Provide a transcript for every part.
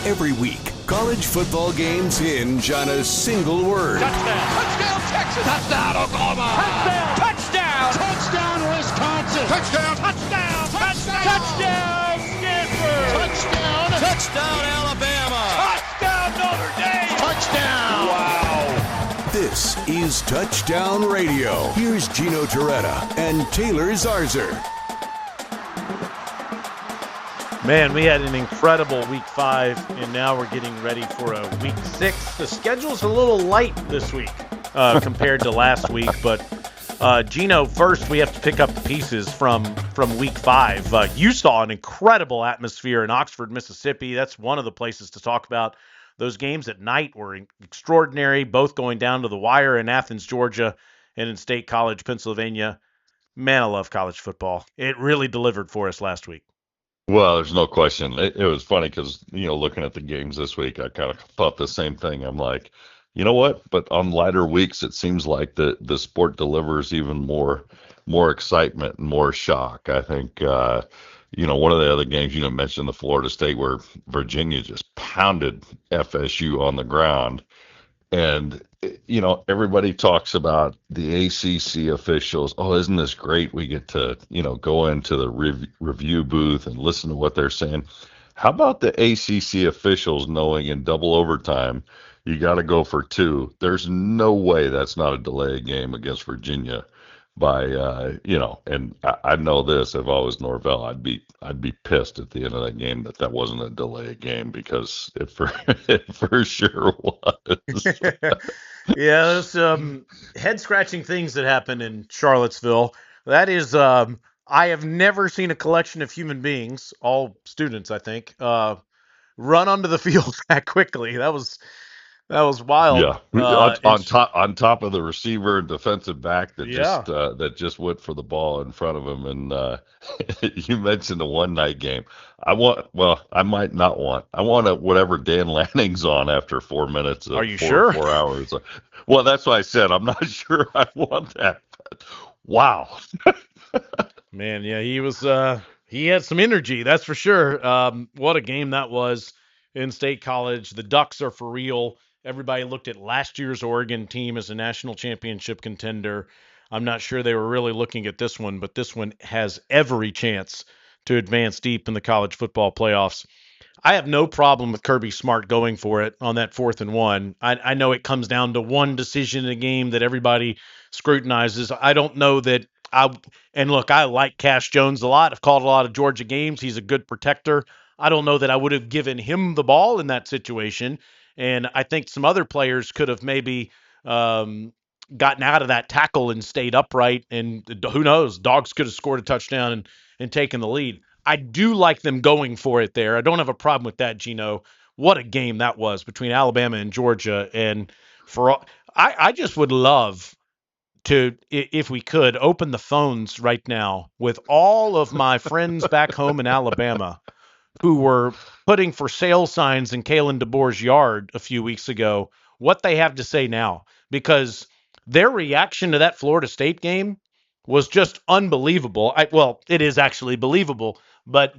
Every week, college football games hinge on a single word. Touchdown. Touchdown, Texas. Touchdown, Oklahoma. Touchdown. Touchdown. Touchdown, Wisconsin. Touchdown. Touchdown. Touchdown. Touchdown, Stanford. Touchdown. Touchdown, Alabama. Touchdown, Notre Dame. Touchdown. Wow. This is Touchdown Radio. Here's Gino Torretta and Taylor Zarzour. Man, we had an incredible week 5, and now we're getting ready for a week 6. The schedule's a little light this week compared to last week, but Gino, first we have to pick up the pieces from week 5. You saw an incredible atmosphere in Oxford, Mississippi. That's one of the places to talk about. Those games at night were extraordinary, both going down to the wire in Athens, Georgia, and in State College, Pennsylvania. Man, I love college football. It really delivered for us last week. Well, there's no question. It was funny because, looking at the games this week, I kind of thought the same thing. I'm like, you know what? But on lighter weeks, it seems like the sport delivers even more excitement and more shock. I think, one of the other games, mentioned the Florida State where Virginia just pounded FSU on the ground. And, everybody talks about the ACC officials. Oh, isn't this great? We get to, go into the review booth and listen to what they're saying. How about the ACC officials knowing in double overtime, you got to go for 2? There's no way that's not a delay game against Virginia by, and I know this, if I was Norvell, I'd be pissed at the end of that game that wasn't a delay game, because it for sure was. Yeah, there's some head-scratching things that happen in Charlottesville. That is, I have never seen a collection of human beings, all students, I think, run onto the field that quickly. That was wild. Yeah, on top of the receiver and defensive back that just went for the ball in front of him. And you mentioned the one night game. I might not want. I want whatever Dan Lanning's on after 4 minutes. Are you sure? 4 hours. Well, that's why I said I'm not sure I want that. But wow. Man, yeah, he was. He had some energy, that's for sure. What a game that was in State College. The Ducks are for real. Everybody looked at last year's Oregon team as a national championship contender. I'm not sure they were really looking at this one, but this one has every chance to advance deep in the college football playoffs. I have no problem with Kirby Smart going for it on that 4th and 1. I know it comes down to one decision in a game that everybody scrutinizes. I don't know that I like Cash Jones a lot. I've called a lot of Georgia games. He's a good protector. I don't know that I would have given him the ball in that situation. And I think some other players could have maybe gotten out of that tackle and stayed upright. And who knows, Dogs could have scored a touchdown and taken the lead. I do like them going for it there. I don't have a problem with that, Gino. What a game that was between Alabama and Georgia. And I just would love to, if we could, open the phones right now with all of my friends back home in Alabama who were putting for sale signs in Kalen DeBoer's yard a few weeks ago, what they have to say now, because their reaction to that Florida State game was just unbelievable. It is actually believable, but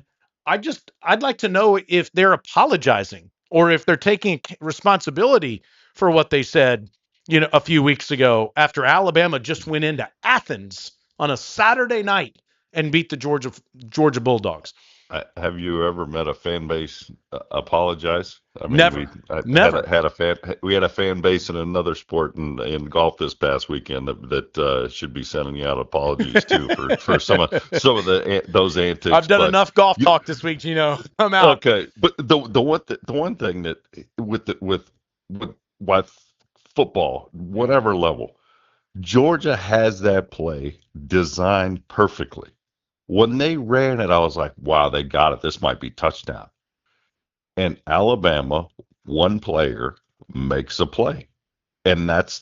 I'd like to know if they're apologizing or if they're taking responsibility for what they said, a few weeks ago after Alabama just went into Athens on a Saturday night and beat the Georgia Bulldogs. Have you ever met a fan base apologize? I mean, Never. We had a fan base in another sport in golf this past weekend that should be sending out apologies too for some of those antics. I've done enough golf talk this week, I'm out. Okay, but the one thing that with football, whatever level, Georgia has that play designed perfectly. When they ran it, I was like, wow, they got it. This might be touchdown. And Alabama, one player makes a play. And that's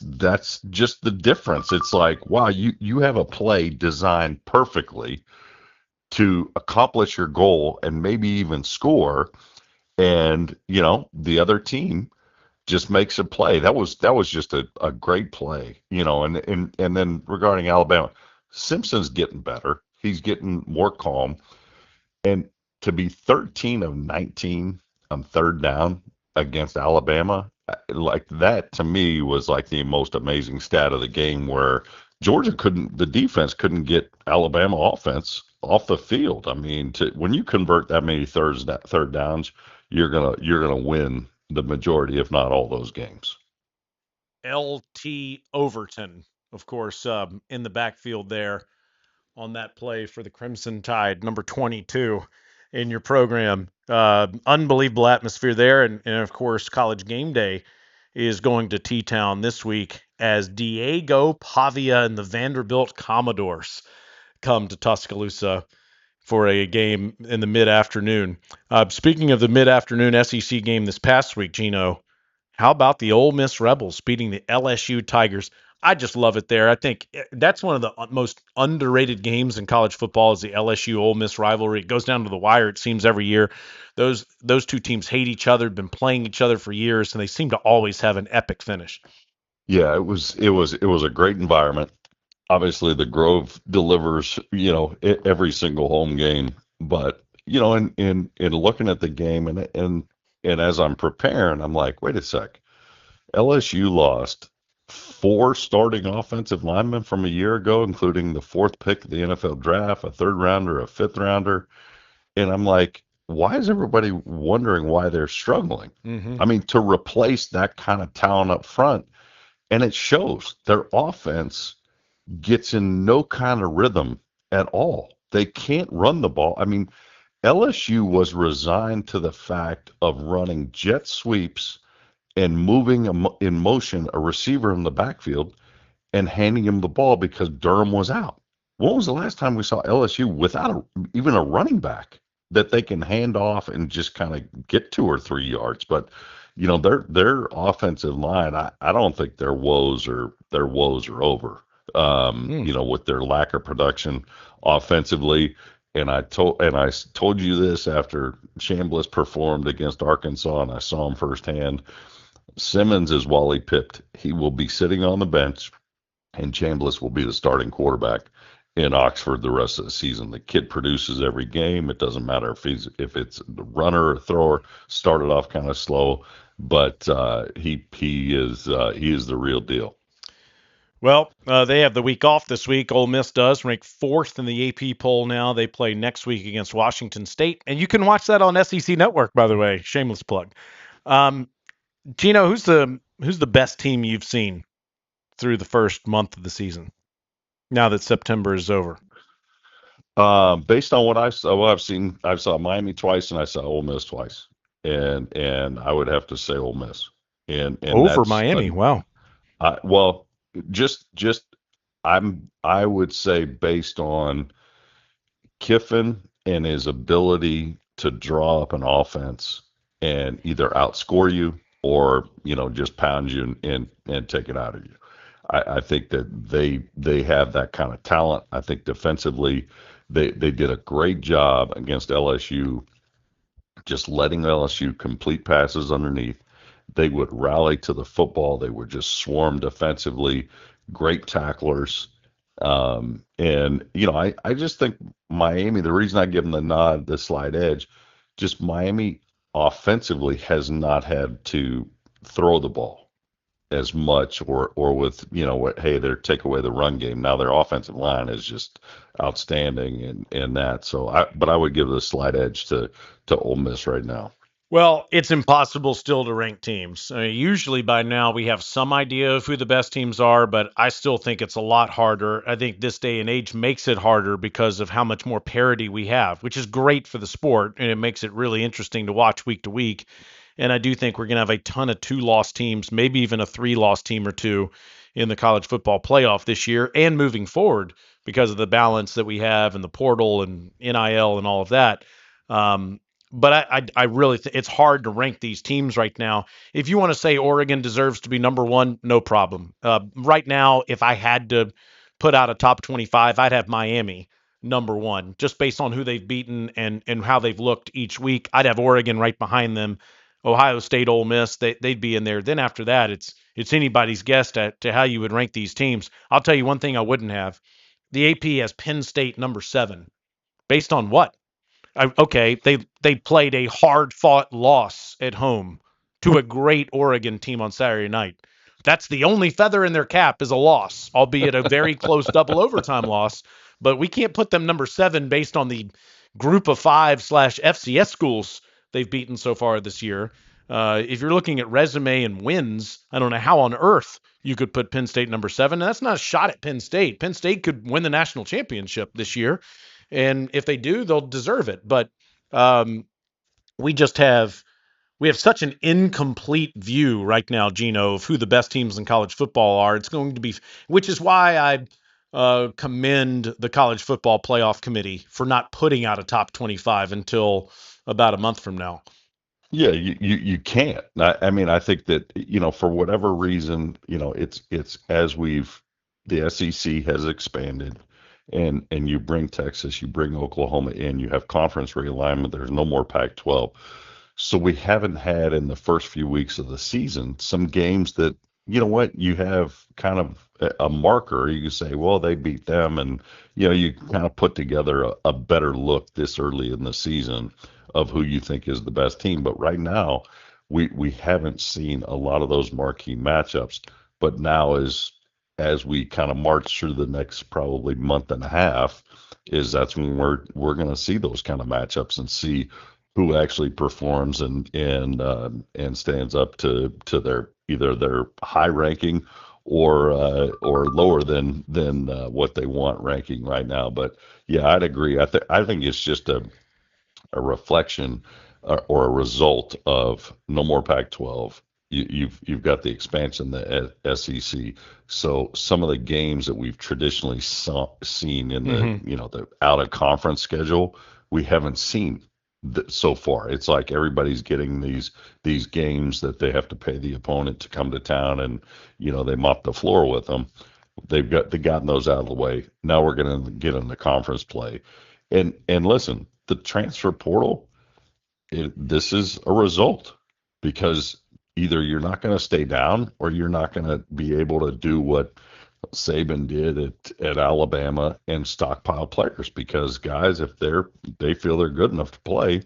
just the difference. It's like, wow, you have a play designed perfectly to accomplish your goal and maybe even score. And, the other team just makes a play. That was just a great play, and then regarding Alabama, Simpson's getting better. He's getting more calm. And to be 13 of 19 on third down against Alabama. Like that to me was like the most amazing stat of the game where the defense couldn't get Alabama offense off the field. I mean, when you convert that many third downs, you're gonna win the majority, if not all, those games. LT Overton, of course, in the backfield there on that play for the Crimson Tide, number 22 in your program. Unbelievable atmosphere there. And of course, College Game Day is going to T-Town this week as Diego Pavia and the Vanderbilt Commodores come to Tuscaloosa for a game in the mid-afternoon. Speaking of the mid-afternoon SEC game this past week, Gino, how about the Ole Miss Rebels beating the LSU Tigers? I just love it there. I think that's one of the most underrated games in college football is the LSU Ole Miss rivalry. It goes down to the wire, it seems, every year. Those two teams hate each other, been playing each other for years, and they seem to always have an epic finish. Yeah, it was a great environment. Obviously, the Grove delivers, every single home game. But in looking at the game and as I'm preparing, I'm like, wait a sec. LSU lost four starting offensive linemen from a year ago, including the fourth pick of the NFL draft, a third rounder, a fifth rounder. And I'm like, why is everybody wondering why they're struggling? Mm-hmm. I mean, to replace that kind of talent up front, and it shows their offense gets in no kind of rhythm at all. They can't run the ball. I mean, LSU was resigned to the fact of running jet sweeps and moving in motion a receiver in the backfield and handing him the ball because Durham was out. When was the last time we saw LSU without even a running back that they can hand off and just kind of get 2 or 3 yards? But their offensive line, I don't think their woes are over. With their lack of production offensively. And I told you this after Chambliss performed against Arkansas, and I saw him firsthand. Simmons is Wally pipped. He will be sitting on the bench, and Chambliss will be the starting quarterback in Oxford the rest of the season. The kid produces every game. It doesn't matter if it's the runner or thrower. Started off kind of slow, but he is the real deal. Well, they have the week off this week. Ole Miss does, ranked 4th in the AP poll now. They play next week against Washington State, and you can watch that on SEC Network, by the way. Shameless plug. Gino, who's the best team you've seen through the first month of the season? Now that September is over. Based on what I've seen, I saw Miami twice and I saw Ole Miss twice, and I would have to say Ole Miss. And over Miami, wow. Well, just I would say based on Kiffin and his ability to draw up an offense and either outscore you or just pound you and take it out of you. I think that they have that kind of talent. I think defensively they did a great job against LSU, just letting LSU complete passes underneath. They would rally to the football. They would just swarm defensively. Great tacklers. I just think Miami, the reason I give them the nod, the slight edge, just Miami offensively has not had to throw the ball as much or with, they're take away the run game. Now their offensive line is just outstanding and that. So I would give the slight edge to Ole Miss right now. Well, it's impossible still to rank teams. I mean, usually by now we have some idea of who the best teams are, but I still think it's a lot harder. I think this day and age makes it harder because of how much more parity we have, which is great for the sport, and it makes it really interesting to watch week to week. And I do think we're going to have a ton of 2-loss teams, maybe even a 3-loss team or two in the college football playoff this year and moving forward because of the balance that we have and the portal and NIL and all of that. But I really think it's hard to rank these teams right now. If you want to say Oregon deserves to be number 1, no problem. Right now, if I had to put out a top 25, I'd have Miami number 1, just based on who they've beaten and how they've looked each week. I'd have Oregon right behind them. Ohio State, Ole Miss, they'd be in there. Then after that, it's anybody's guess to how you would rank these teams. I'll tell you one thing I wouldn't have. The AP has Penn State number 7. Based on what? Okay, they played a hard-fought loss at home to a great Oregon team on Saturday night. That's the only feather in their cap is a loss, albeit a very close double overtime loss. But we can't put them number 7 based on the group of 5/FCS schools they've beaten so far this year. If you're looking at resume and wins, I don't know how on earth you could put Penn State number 7. And that's not a shot at Penn State. Penn State could win the national championship this year. And if they do, they'll deserve it. But we just have such an incomplete view right now, Gino, of who the best teams in college football are. It's going to be, which is why I commend the College Football Playoff Committee for not putting out a top 25 until about a month from now. Yeah, you can't. I mean, I think that, for whatever reason, it's the SEC has expanded, and you bring Texas, you bring Oklahoma in, you have conference realignment. There's no more Pac-12. So we haven't had in the first few weeks of the season some games that, you have kind of a marker. You can say, well, they beat them, and you kind of put together a better look this early in the season of who you think is the best team. But right now, we haven't seen a lot of those marquee matchups. But now, as we kind of march through the next probably month and a half, that's when we're going to see those kind of matchups and see who actually performs and stands up to their either their high ranking or lower than what they want ranking right now. But yeah, I'd agree. I think it's just a reflection or a result of no more Pac-12. You've got the expansion, the SEC. So some of the games that we've traditionally seen in the the out of conference schedule, we haven't seen so far. It's like everybody's getting these games that they have to pay the opponent to come to town, and they mop the floor with them. They've gotten those out of the way. Now we're going to get into conference play, and listen, the transfer portal. This is a result, because either you're not going to stay down or you're not going to be able to do what Saban did at Alabama and stockpile players, because guys, if they feel they're good enough to play,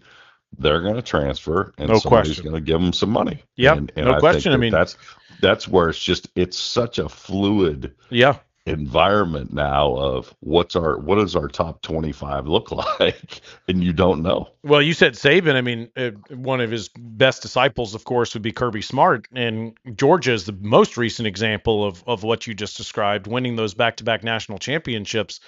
they're going to transfer, and somebody's going to give them some money. Yeah, and no question. I mean, that's where it's such a fluid environment now of what does our top 25 look like, and you don't know. Well, you said Saban. I mean, one of his best disciples, of course, would be Kirby Smart, and Georgia is the most recent example of what you just described, winning those back-to-back national championships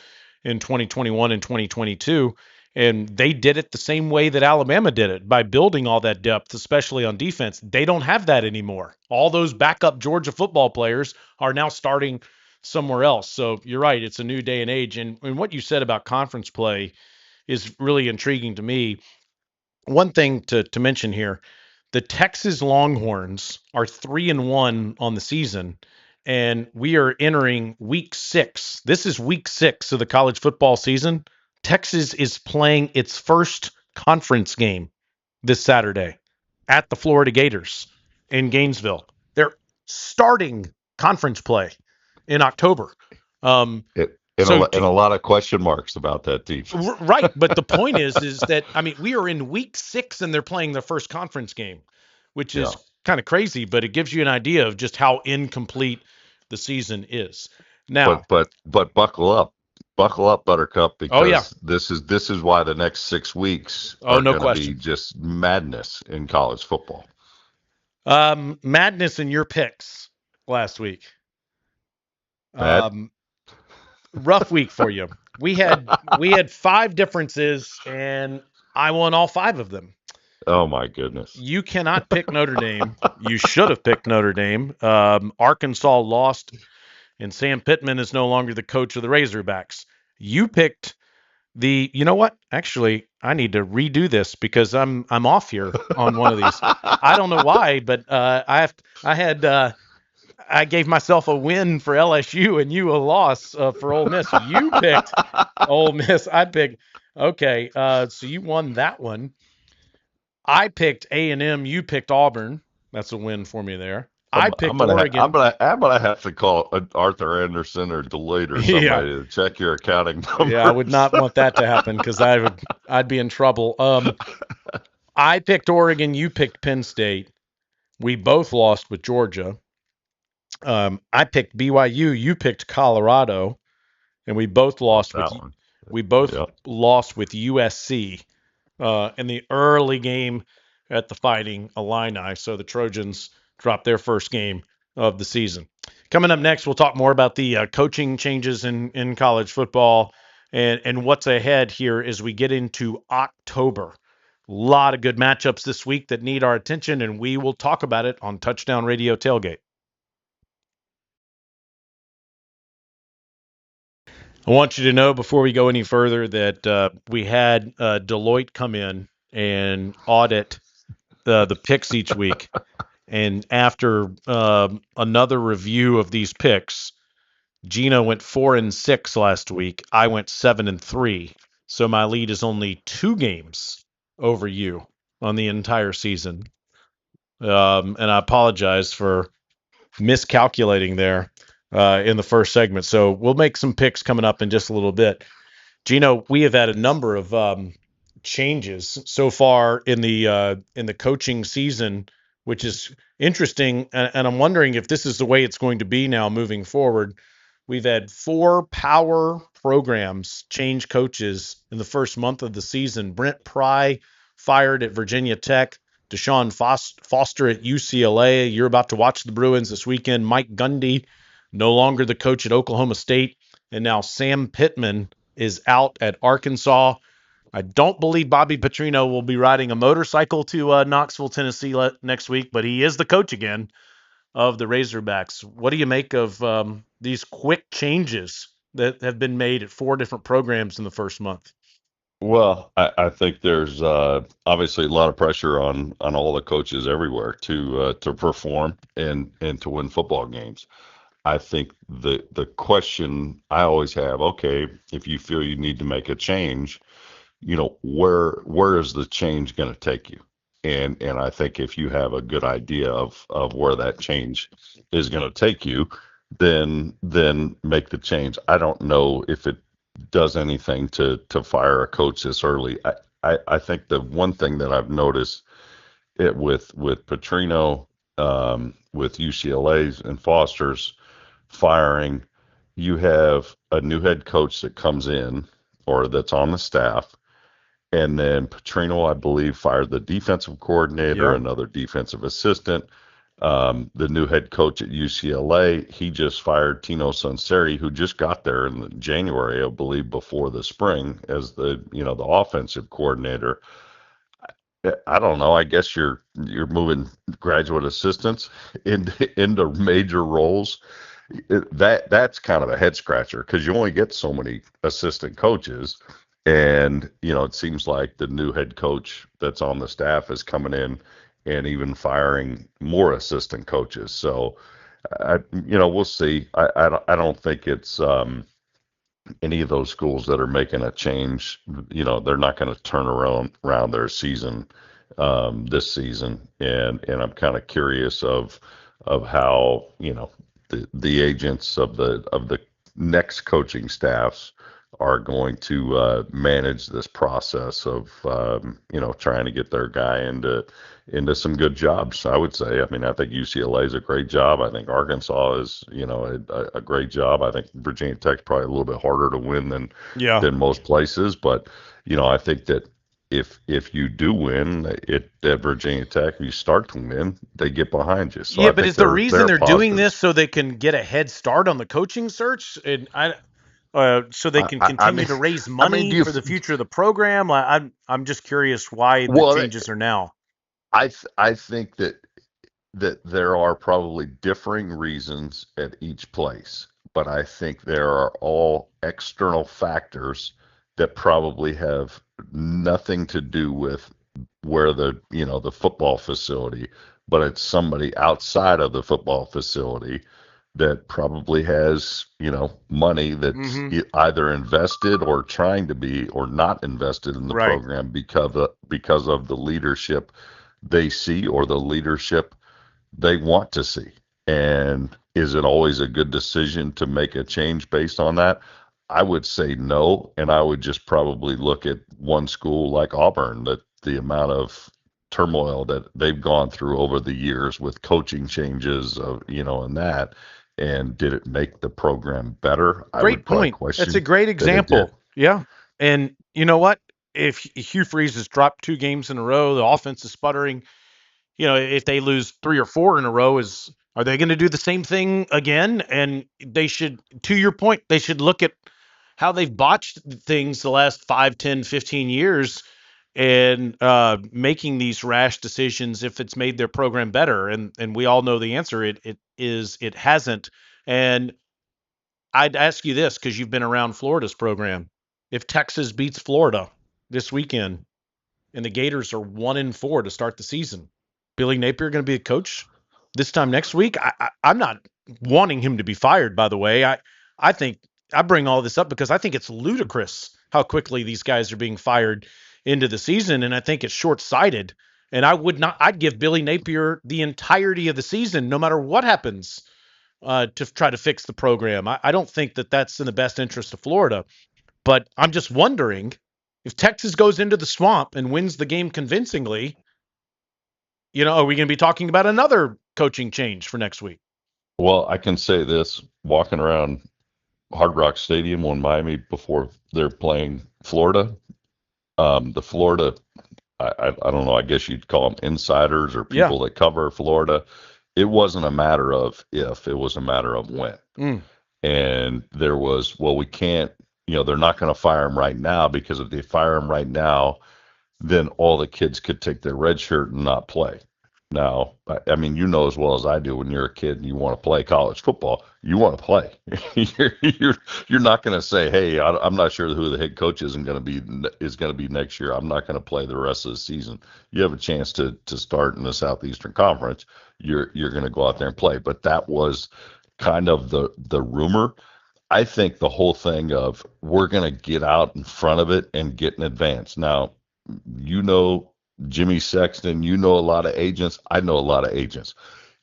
in 2021 and 2022. And they did it the same way that Alabama did it, by building all that depth, especially on defense. They don't have that anymore. All those backup Georgia football players are now starting somewhere else. So you're right. It's a new day and age. And what you said about conference play is really intriguing to me. One thing to mention here, the Texas Longhorns are 3-1 on the season, and we are entering week 6. This is week 6 of the college football season. Texas is playing its first conference game this Saturday at the Florida Gators in Gainesville. They're starting conference play in October. And a lot of question marks about that team. Right. But the point is that, I mean, we are in week 6 and they're playing their first conference game, which is kind of crazy, but it gives you an idea of just how incomplete the season is. Now, but buckle up, Buttercup, because this is why the next 6 weeks are going to be just madness in college football. Madness in your picks last week. Rough week for you. We had 5 differences, and I won all 5 of them. Oh my goodness! You cannot pick Notre Dame. You should have picked Notre Dame. Arkansas lost, and Sam Pittman is no longer the coach of the Razorbacks. You picked you know what? Actually, I need to redo this because I'm off here on one of these. I don't know why, but I gave myself a win for LSU and you a loss for Ole Miss. You picked Ole Miss. I picked. Okay, so you won that one. I picked A&M. You picked Auburn. That's a win for me there. I picked Oregon. I'm gonna have to call Arthur Anderson or Deloitte or somebody to check your accounting numbers. Yeah, I would not want that to happen because I'd be in trouble. I picked Oregon. You picked Penn State. We both lost with Georgia. I picked BYU. You picked Colorado, and we both lost with lost with USC in the early game at the Fighting Illini. So the Trojans dropped their first game of the season. Coming up next, we'll talk more about the coaching changes in college football and what's ahead here as we get into October. A lot of good matchups this week that need our attention, and we will talk about it on Touchdown Radio Tailgate. I want you to know before we go any further that we had Deloitte come in and audit the picks each week. And after another review of these picks, Gino went 4-6 last week. I went 7-3. So my lead is only 2 games over you on the entire season. And I apologize for miscalculating there in the first segment. So we'll make some picks coming up in just a little bit. Gino, we have had a number of changes so far in the coaching season, which is interesting. And I'm wondering if this is the way it's going to be now moving forward. We've had 4 power programs change coaches in the first month of the season. Brent Pry fired at Virginia Tech. Deshaun Foster at UCLA. You're about to watch the Bruins this weekend. Mike Gundy, no longer the coach at Oklahoma State. And now Sam Pittman is out at Arkansas. I don't believe Bobby Petrino will be riding a motorcycle to Knoxville, Tennessee next week, but he is the coach again of the Razorbacks. What do you make of these quick changes that have been made at 4 different programs in the first month? Well, I think there's obviously a lot of pressure on all the coaches everywhere to perform and to win football games. I think the question I always have, okay, if you feel you need to make a change, where is the change going to take you? And I think if you have a good idea of where that change is going to take you, then make the change. I don't know if it does anything to fire a coach this early. I think the one thing that I've noticed with Petrino, with UCLA's and Foster's firing, you have a new head coach that comes in or that's on the staff. And then Petrino, I believe, fired the defensive coordinator, another defensive assistant. The new head coach at UCLA, he just fired Tino Sunseri, who just got there in January, I believe, before the spring as the offensive coordinator. I don't know. I guess you're moving graduate assistants into major roles. That's kind of a head scratcher because you only get so many assistant coaches. And, it seems like the new head coach that's on the staff is coming in and even firing more assistant coaches. So, we'll see. I don't think it's any of those schools that are making a change. They're not going to turn around their season this season. And I'm kind of curious of how, the agents of the next coaching staffs are going to manage this process of trying to get their guy into some good jobs. I would say. I mean, I think UCLA is a great job. I think Arkansas is a great job. I think Virginia Tech's probably a little bit harder to win than most places. But I think that if you do win at Virginia Tech, you start to win, they get behind you. So but is the reason they're doing this so they can get a head start on the coaching search? And so they can continue to raise money for the future of the program. I'm just curious why the changes are now. I think that there are probably differing reasons at each place, but I think there are all external factors that probably have nothing to do with where the football facility, but it's somebody outside of the football facility that probably has, money that's either invested or trying to be or not invested in the program because of the leadership they see or the leadership they want to see. And is it always a good decision to make a change based on that? I would say no, and I would just probably look at one school like Auburn, that the amount of turmoil that they've gone through over the years with coaching changes of, and that, and did it make the program better? I Great would probably point. question That's a great that it did. example. Yeah. And you know what? If Hugh Freeze has dropped 2 games in a row, the offense is sputtering. If they lose 3 or 4 in a row, are they going to do the same thing again? And they should, to your point, they should look at how they've botched things the last 5, 10, 15 years and making these rash decisions if it's made their program better. And we all know the answer. It hasn't. And I'd ask you this, because you've been around Florida's program. If Texas beats Florida this weekend and the Gators are 1-4 to start the season, Billy Napier going to be a coach this time next week? I'm not wanting him to be fired, by the way. I think I bring all this up because I think it's ludicrous how quickly these guys are being fired into the season, and I think it's short-sighted. And I'd give Billy Napier the entirety of the season, no matter what happens, to try to fix the program. I don't think that that's in the best interest of Florida, but I'm just wondering if Texas goes into the swamp and wins the game convincingly, are we going to be talking about another coaching change for next week? Well, I can say this, walking around Hard Rock Stadium in Miami before they're playing Florida, the Florida, I don't know, I guess you'd call them insiders or people that cover Florida. It wasn't a matter of if, it was a matter of when. And there was, we can't, they're not going to fire him right now, because if they fire him right now, then all the kids could take their red shirt and not play. Now, I mean, as well as I do, when you're a kid and you want to play college football, you want to play. You're not going to say, "Hey, I'm not sure who the head coach is going to be next year. I'm not going to play the rest of the season." You have a chance to start in the Southeastern Conference. You're going to go out there and play. But that was kind of the rumor. I think the whole thing of we're going to get out in front of it and get in advance. Now, Jimmy Sexton, a lot of agents. I know a lot of agents.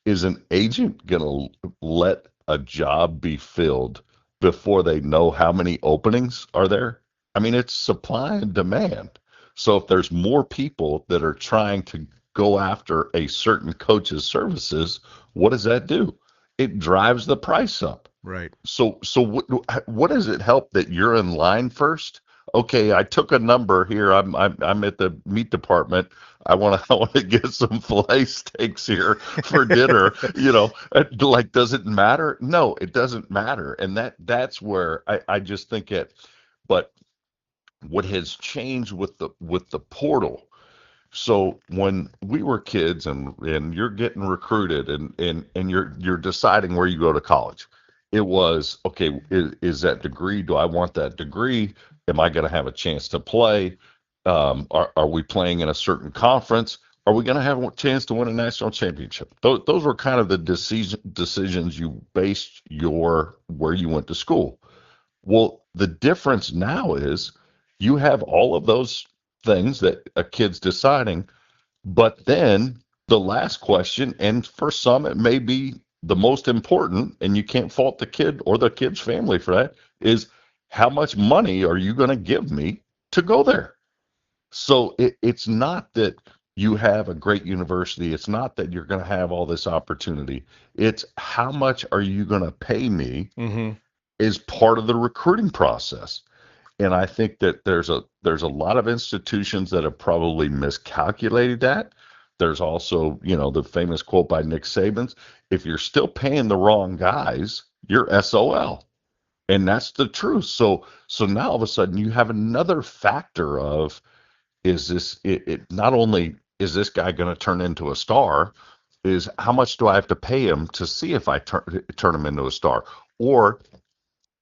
Is an agent going to let a job be filled before they know how many openings are there? I mean, it's supply and demand. So if there's more people that are trying to go after a certain coach's services, what does that do? It drives the price up. Right. So what does it help that you're in line first? Okay, I took a number here. I'm at the meat department. I want to get some filet steaks here for dinner. Like, does it matter? No, it doesn't matter. And that's where I just think it. But what has changed with the portal? So when we were kids and you're getting recruited and you're deciding where you go to college, it was, okay, is that degree? Do I want that degree? Am I going to have a chance to play? Are we playing in a certain conference? Are we going to have a chance to win a national championship? Those were kind of the decisions you based where you went to school. Well, the difference now is you have all of those things that a kid's deciding, but then the last question, and for some it may be the most important, and you can't fault the kid or the kid's family for that, is how much money are you going to give me to go there? So it's not that you have a great university. It's not that you're going to have all this opportunity. It's how much are you going to pay me is part of the recruiting process. And I think that there's a lot of institutions that have probably miscalculated that. There's also, the famous quote by Nick Saban's, if you're still paying the wrong guys, you're SOL. And that's the truth. So now all of a sudden you have another factor of, is this, not only is this guy going to turn into a star, is how much do I have to pay him to see if I turn him into a star? Or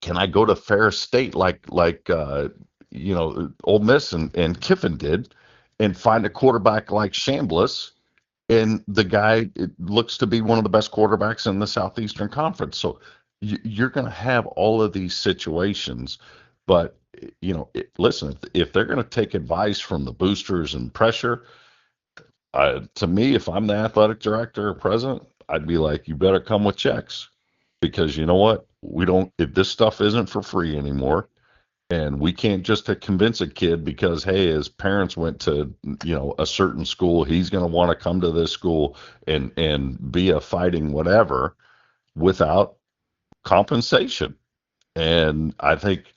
can I go to Ferris State like Ole Miss and Kiffin did, and find a quarterback like Chambliss, and the guy looks to be one of the best quarterbacks in the Southeastern Conference? So you're going to have all of these situations, but listen, if they're going to take advice from the boosters and pressure, to me, if I'm the athletic director or president, I'd be like, you better come with checks, because you know what? If this stuff isn't for free anymore, and we can't just convince a kid because, hey, his parents went to, a certain school, he's going to want to come to this school and be a fighting whatever without compensation. And I think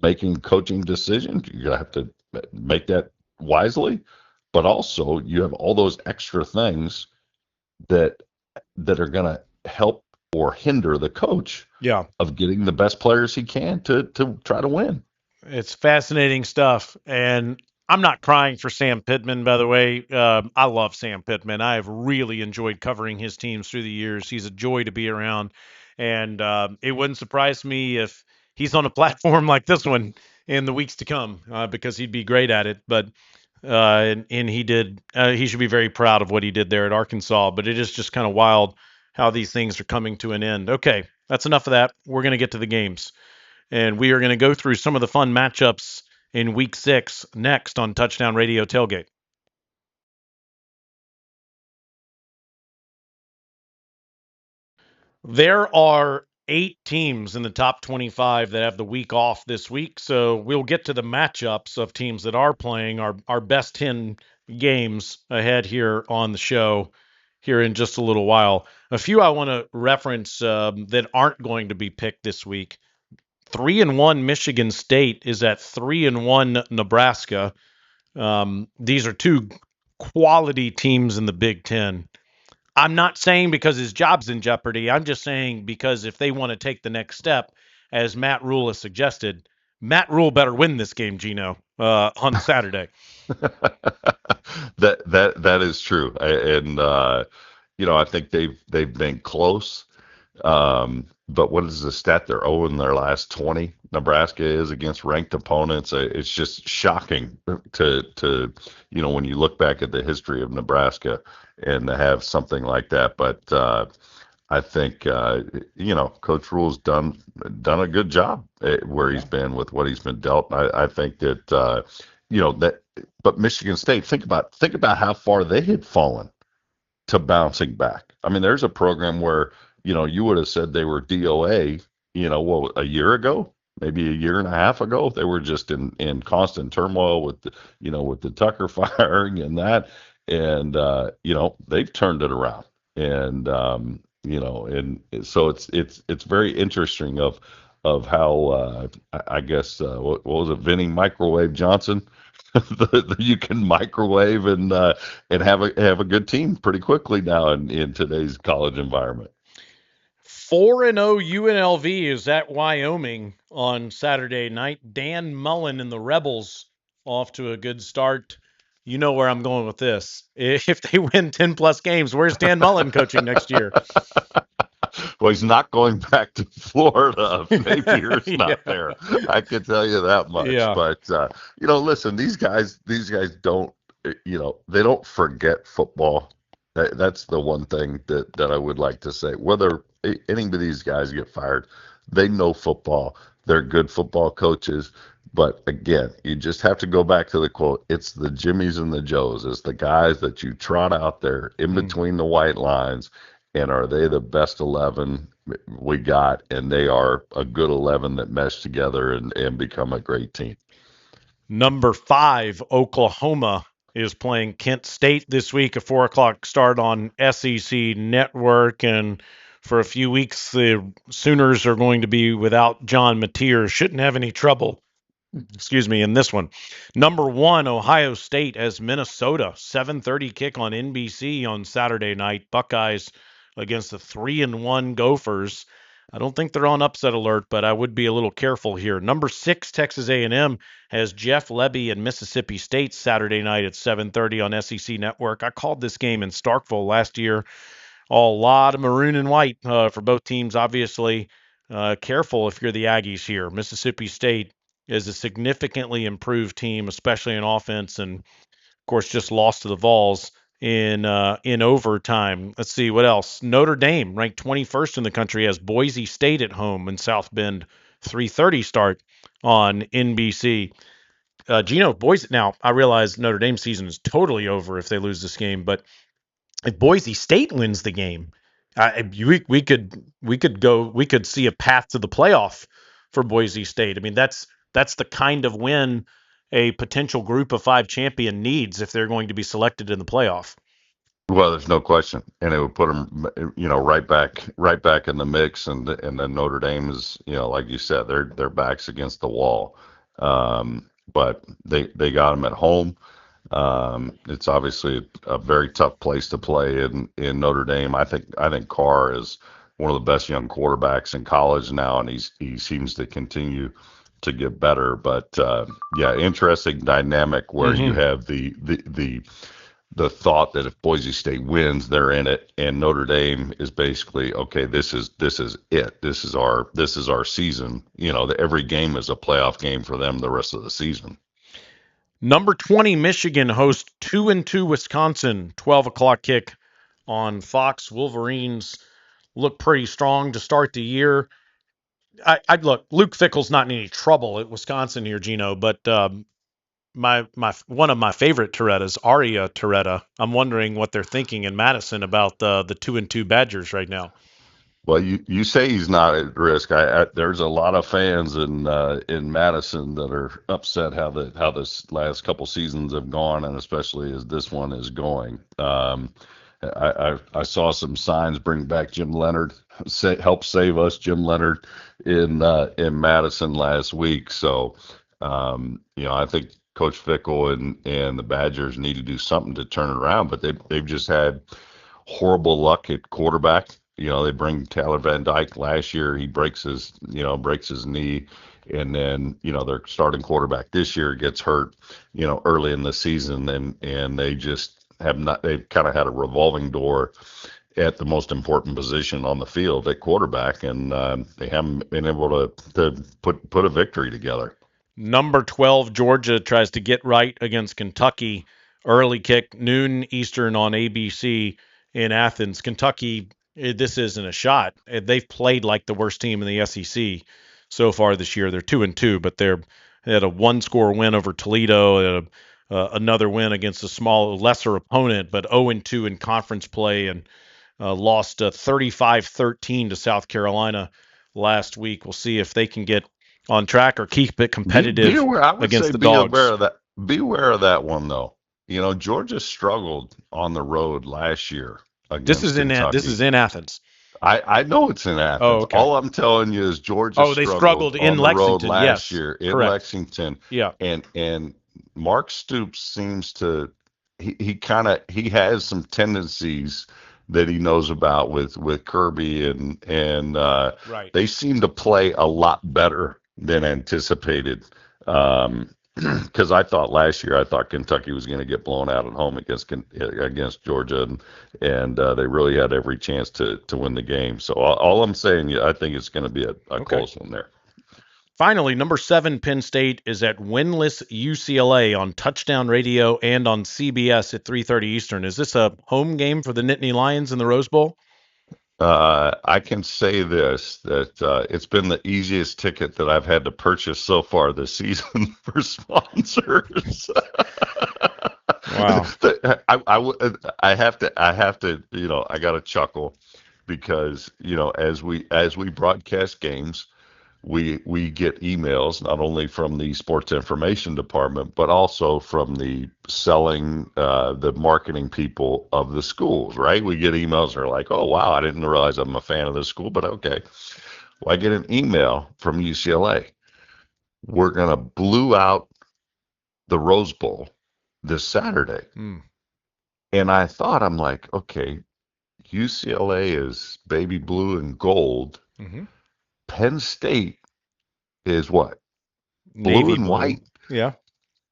making coaching decisions, you have to make that wisely, but also you have all those extra things that are going to help or hinder the coach of getting the best players he can to try to win. It's fascinating stuff. And I'm not crying for Sam Pittman, by the way. I love Sam Pittman. I have really enjoyed covering his teams through the years. He's a joy to be around. And it wouldn't surprise me if he's on a platform like this one in the weeks to come, because he'd be great at it. But and he did. He should be very proud of what he did there at Arkansas. But it is just kind of wild how these things are coming to an end. Okay, that's enough of that. We're going to get to the games. And we are going to go through some of the fun matchups in Week 6 next on Touchdown Radio Tailgate. There are 8 teams in the top 25 that have the week off this week, so we'll get to the matchups of teams that are playing our best 10 games ahead here on the show here in just a little while. A few I want to reference that aren't going to be picked this week. 3-1 Michigan State is at 3-1 Nebraska. These are 2 quality teams in the Big Ten. I'm not saying because his job's in jeopardy. I'm just saying because if they want to take the next step, as Matt Rule has suggested, Matt Rule better win this game, Gino, on Saturday. That is true, I think they've been close. But what is the stat? They're 0 in their last 20. Nebraska is against ranked opponents. It's just shocking to when you look back at the history of Nebraska and to have something like that. But I think Coach Rule's done a good job where he's been with what he's been dealt. I think that but Michigan State, think about how far they had fallen to bouncing back. I mean, there's a program where you would have said they were DOA, a year ago, maybe a year and a half ago. They were just in constant turmoil with the Tucker firing and that. And, they've turned it around. And, and so it's very interesting of how, I guess, what was it, Vinny Microwave Johnson? You can microwave and have a good team pretty quickly now in today's college environment. 4-0 UNLV is at Wyoming on Saturday night. Dan Mullen and the Rebels off to a good start. You know where I'm going with this. If they win 10-plus games, where's Dan Mullen coaching next year? Well, he's not going back to Florida. Napier's not there. I can tell you that much. Yeah. But, listen, these guys don't, they don't forget football. That's the one thing that I would like to say. Whether any of these guys get fired, they know football. They're good football coaches. But again, you just have to go back to the quote. It's the Jimmies and the Joes. It's the guys that you trot out there in between the white lines. And are they the best 11 we got? And they are a good 11 that mesh together and become a great team. Number 5, Oklahoma is playing Kent State this week, a 4:00 start on SEC Network. And for a few weeks, the Sooners are going to be without John Mateer. Shouldn't have any trouble, in this one. Number 1, Ohio State has Minnesota. 7:30 kick on NBC on Saturday night. Buckeyes against the 3-1 Gophers. I don't think they're on upset alert, but I would be a little careful here. Number 6, Texas A&M has Jeff Lebby and Mississippi State Saturday night at 7:30 on SEC Network. I called this game in Starkville last year. A lot of maroon and white for both teams, obviously. Careful if you're the Aggies here. Mississippi State is a significantly improved team, especially in offense, and, of course, just lost to the Vols in overtime. Let's see what else. Notre Dame, ranked 21st in the country, has Boise State at home in South Bend. 3:30 start on NBC. Gino, Boise. Now I realize Notre Dame's season is totally over if they lose this game, but if Boise State wins the game, we could see a path to the playoff for Boise State. I mean, that's the kind of win a potential Group of 5 champion needs if they're going to be selected in the playoff. Well, there's no question, and it would put them, right back in the mix. And then Notre Dame is, like you said, their backs against the wall. But they got them at home. It's obviously a very tough place to play in Notre Dame. I think Carr is one of the best young quarterbacks in college now, and he seems to continue to get better. But yeah, interesting dynamic where you have the thought that if Boise State wins, they're in it, and Notre Dame is basically, okay, this is it. This is our season. Every game is a playoff game for them the rest of the season. Number 20 Michigan hosts 2-2 Wisconsin. 12 o'clock kick on Fox. Wolverines look pretty strong to start the year. I'd look. Luke Fickell's not in any trouble at Wisconsin here, Gino, but my one of my favorite Torrettas, Aria Torretta. I'm wondering what they're thinking in Madison about the 2-2 Badgers right now. Well, you say he's not at risk. There's a lot of fans in Madison that are upset how this last couple seasons have gone, and especially as this one is going. I saw some signs bring back Jim Leonard, help save us, Jim Leonard, in Madison last week. So I think Coach Fickell and the Badgers need to do something to turn it around, but they've just had horrible luck at quarterback. They bring Tyler Van Dyke last year. He breaks his knee, and then their starting quarterback this year gets hurt, early in the season, and they just have not. They've kind of had a revolving door at the most important position on the field at quarterback, and they haven't been able to put a victory together. Number 12 Georgia tries to get right against Kentucky. Early kick, noon Eastern on ABC in Athens. Kentucky. This isn't a shot. They've played like the worst team in the SEC so far this year. They're 2-2, but they had a one-score win over Toledo, another win against a lesser opponent, but 0-2 in conference play, and lost 35-13 to South Carolina last week. We'll see if they can get on track or keep it competitive against the Dogs. Beware of that one, though. Georgia struggled on the road last year. This is in Athens. I know it's in Athens. Oh, okay. All I'm telling you is Georgia. They struggled in Lexington last year in correct. Lexington. Yeah, and Mark Stoops seems to he has some tendencies that he knows about with Kirby and right. They seem to play a lot better than anticipated. Because I thought last year, Kentucky was going to get blown out at home against Georgia, and they really had every chance to win the game. So all I'm saying, I think it's going to be a close one there. Finally, number 7 Penn State is at winless UCLA on Touchdown Radio and on CBS at 3:30 Eastern. Is this a home game for the Nittany Lions in the Rose Bowl? I can say this, that it's been the easiest ticket that I've had to purchase so far this season for sponsors. Wow. I have to, I got to chuckle because, as we broadcast games, we get emails not only from the sports information department, but also from the the marketing people of the schools, right? We get emails that are like, oh, wow, I didn't realize I'm a fan of this school, but okay. Well, I get an email from UCLA. We're going to blue out the Rose Bowl this Saturday. And I thought, I'm like, okay, UCLA is baby blue and gold. Mm-hmm. Penn State is what? Blue and white. Yeah.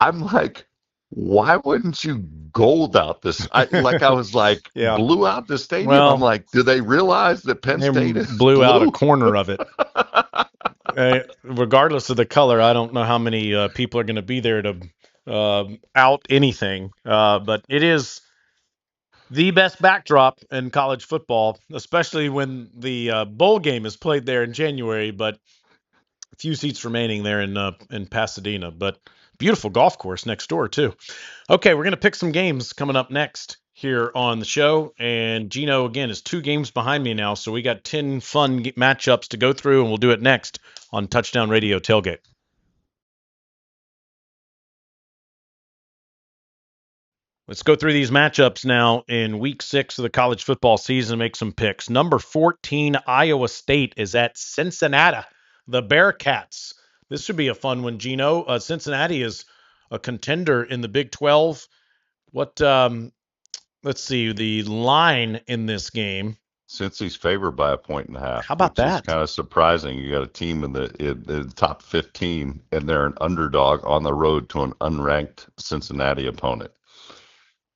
I'm like, why wouldn't you gold out this? I was like, yeah. Blew out the stadium. Well, I'm like, do they realize that Penn State is blew blue? out a corner of it? Regardless of the color, I don't know how many people are going to be there to out anything. But it is the best backdrop in college football, especially when the bowl game is played there in January, but a few seats remaining there in Pasadena. But beautiful golf course next door, too. Okay, we're going to pick some games coming up next here on the show. And Gino, again, is 2 games behind me now. So we got 10 fun matchups to go through, and we'll do it next on Touchdown Radio Tailgate. Let's go through these matchups now in week 6 of the college football season and make some picks. Number 14, Iowa State is at Cincinnati, the Bearcats. This should be a fun one, Gino. Cincinnati is a contender in the Big 12. Let's see, the line in this game. Cincy's favored by 1.5. How about that? It's kind of surprising. You got a team in the top 15, and they're an underdog on the road to an unranked Cincinnati opponent.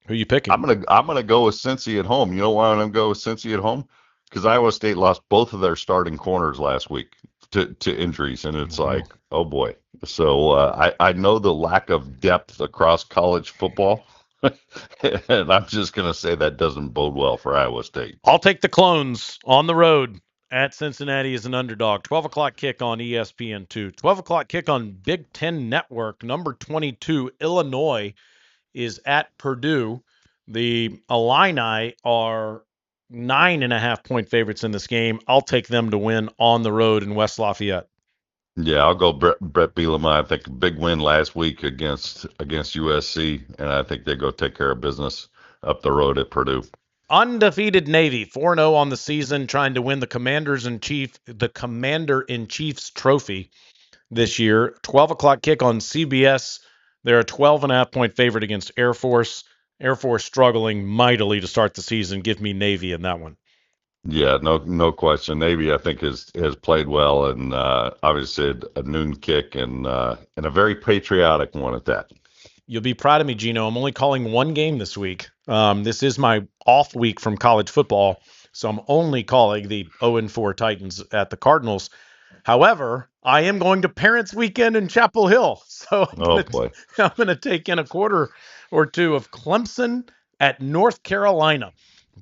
Who are you picking? I'm gonna go with Cincy at home. You know why I'm gonna go with Cincy at home? Because Iowa State lost both of their starting corners last week to injuries, and it's like, oh boy. So I know the lack of depth across college football, and I'm just gonna say that doesn't bode well for Iowa State. I'll take the Clones on the road at Cincinnati as an underdog. 12 o'clock kick on ESPN2. 12 o'clock kick on Big Ten Network. Number 22, Illinois, is at Purdue. The Illini are 9.5-point favorites in this game. I'll take them to win on the road in West Lafayette. Yeah, I'll go Brett Bielema. I think a big win last week against USC, and I think they go take care of business up the road at Purdue. Undefeated Navy, 4-0 on the season, trying to win the Commander-in-Chief's trophy this year. 12 o'clock kick on CBS. They're a 12.5-point favorite against Air Force. Air Force struggling mightily to start the season. Give me Navy in that one. Yeah, no question. Navy, I think, has played well, and obviously a noon kick and a very patriotic one at that. You'll be proud of me, Gino. I'm only calling one game this week. This is my off week from college football, so I'm only calling the 0-4 Titans at the Cardinals. However, I am going to Parents Weekend in Chapel Hill, so I'm going to take in a quarter or two of Clemson at North Carolina.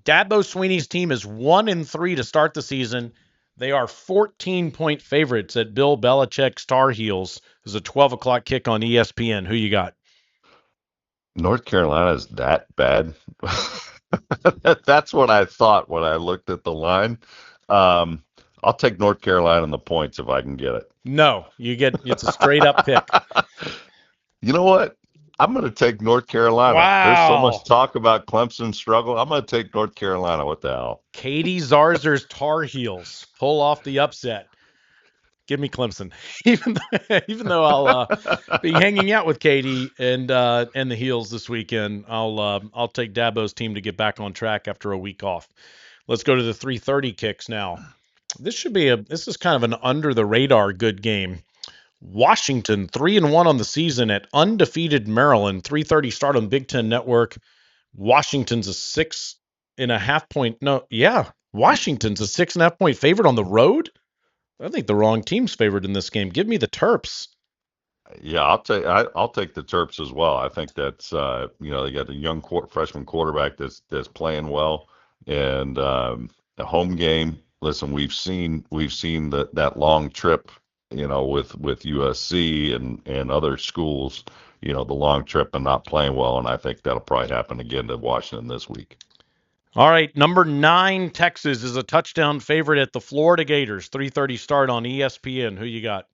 Dabo Swinney's team is 1-3 to start the season. They are 14-point favorites at Bill Belichick's Tar Heels. There's a 12 o'clock kick on ESPN. Who you got? North Carolina is that bad? That's what I thought when I looked at the line. I'll take North Carolina in the points if I can get it. No, it's a straight up pick. You know what? I'm going to take North Carolina. Wow. There's so much talk about Clemson's struggle. I'm going to take North Carolina. What the hell? Katie Zarzour's Tar Heels pull off the upset. Give me Clemson, even though I'll be hanging out with Katie and the Heels this weekend. I'll take Dabo's team to get back on track after a week off. Let's go to the 3:30 kicks now. This is kind of an under the radar good game. Washington 3-1 on the season at undefeated Maryland. 3:30 start on Big Ten Network. Washington's a 6.5-point. Washington's a 6.5-point favorite on the road. I think the wrong team's favored in this game. Give me the Terps. Yeah, I'll take the Terps as well. I think that's they got a young freshman quarterback that's playing well, and a home game. Listen, we've seen that long trip, with USC and other schools, the long trip and not playing well, and I think that'll probably happen again to Washington this week. All right, number 9, Texas is a touchdown favorite at the Florida Gators. 3:30 start on ESPN. Who you got?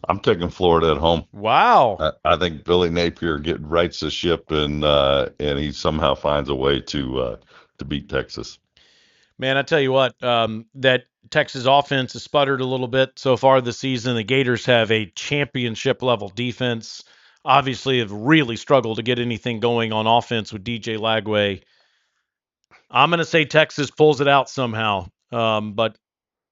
I'm taking Florida at home. Wow. I think Billy Napier rights the ship and he somehow finds a way to beat Texas. Man, I tell you what, that Texas offense has sputtered a little bit so far this season. The Gators have a championship level defense. Obviously, have really struggled to get anything going on offense with DJ Lagway. I'm going to say Texas pulls it out somehow, but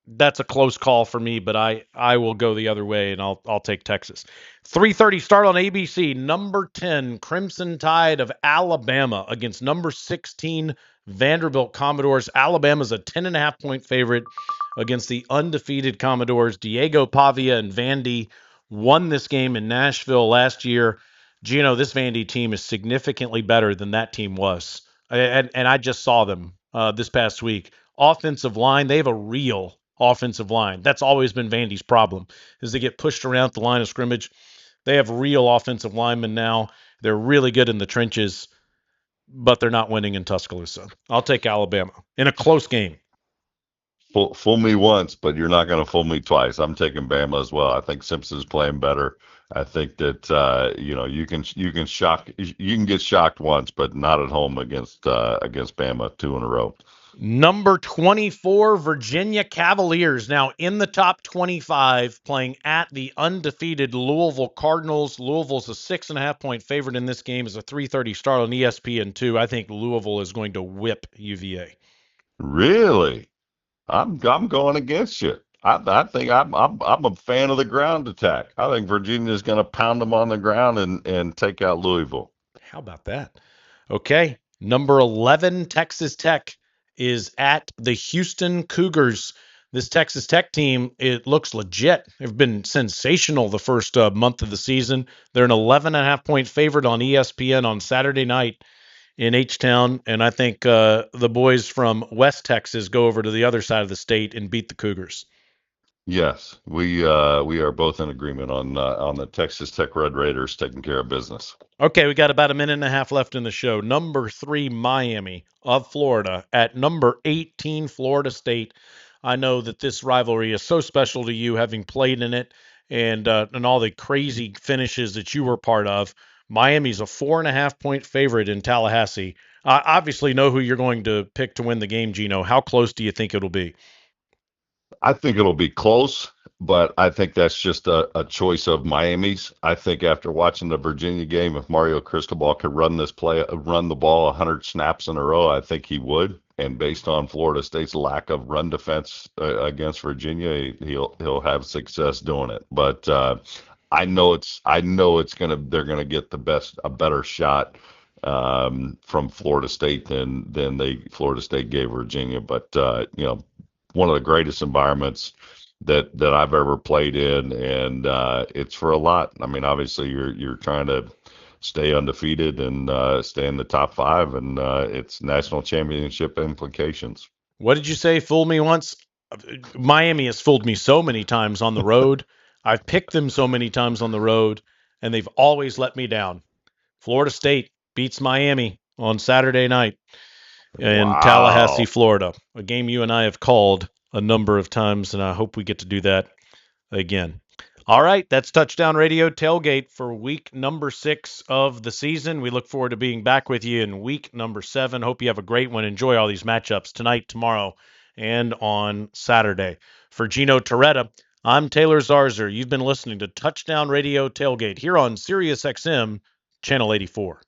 that's a close call for me. But I will go the other way, and I'll take Texas. 3:30 start on ABC. Number 10 Crimson Tide of Alabama against number 16 Vanderbilt Commodores. Alabama's a 10.5-point favorite against the undefeated Commodores. Diego Pavia and Vandy won this game in Nashville last year. Gino, this Vandy team is significantly better than that team was. And I just saw them this past week. Offensive line, they have a real offensive line. That's always been Vandy's problem, is they get pushed around the line of scrimmage. They have real offensive linemen now. They're really good in the trenches. but they're not winning in Tuscaloosa. I'll take Alabama in a close game. Fool me once, but you're not going to fool me twice. I'm taking Bama as well. I think Simpson's playing better. I think that you can get shocked once, but not at home against Bama 2 in a row. Number 24, Virginia Cavaliers, now in the top 25, playing at the undefeated Louisville Cardinals. Louisville's a 6.5-point favorite in this game. It's a 3:30 start on ESPN2. I think Louisville is going to whip UVA. Really? I'm going against you. I think I'm a fan of the ground attack. I think Virginia is going to pound them on the ground and take out Louisville. How about that? Okay, number 11, Texas Tech is at the Houston Cougars. This Texas Tech team, it looks legit. They've been sensational the first month of the season. They're an 11.5-point favorite on ESPN on Saturday night in H-Town, and I think the boys from West Texas go over to the other side of the state and beat the Cougars. Yes, we are both in agreement on the Texas Tech Red Raiders taking care of business. Okay, we got about a minute and a half left in the show. Number 3, Miami of Florida at number 18, Florida State. I know that this rivalry is so special to you, having played in it and all the crazy finishes that you were part of. Miami's a 4.5-point favorite in Tallahassee. I obviously know who you're going to pick to win the game, Gino. How close do you think it'll be? I think it'll be close, but I think that's just a choice of Miami's. I think after watching the Virginia game, if Mario Cristobal could run the ball 100 snaps in a row, I think he would. And based on Florida State's lack of run defense against Virginia, he'll have success doing it. But I know they're gonna get a better shot from Florida State than Florida State gave Virginia. But one of the greatest environments that I've ever played in, and it's for a lot. I mean, obviously you're trying to stay undefeated and stay in the top 5, and it's national championship implications. What did you say? Fool me once? Miami has fooled me so many times on the road. I've picked them so many times on the road, and they've always let me down. Florida State beats Miami on Saturday night in Tallahassee, Florida, a game you and I have called a number of times, and I hope we get to do that again. All right, that's Touchdown Radio Tailgate for week number 6 of the season. We look forward to being back with you in week number 7. Hope you have a great one. Enjoy all these matchups tonight, tomorrow, and on Saturday. For Gino Torretta, I'm Taylor Zarzour. You've been listening to Touchdown Radio Tailgate here on SiriusXM, Channel 84.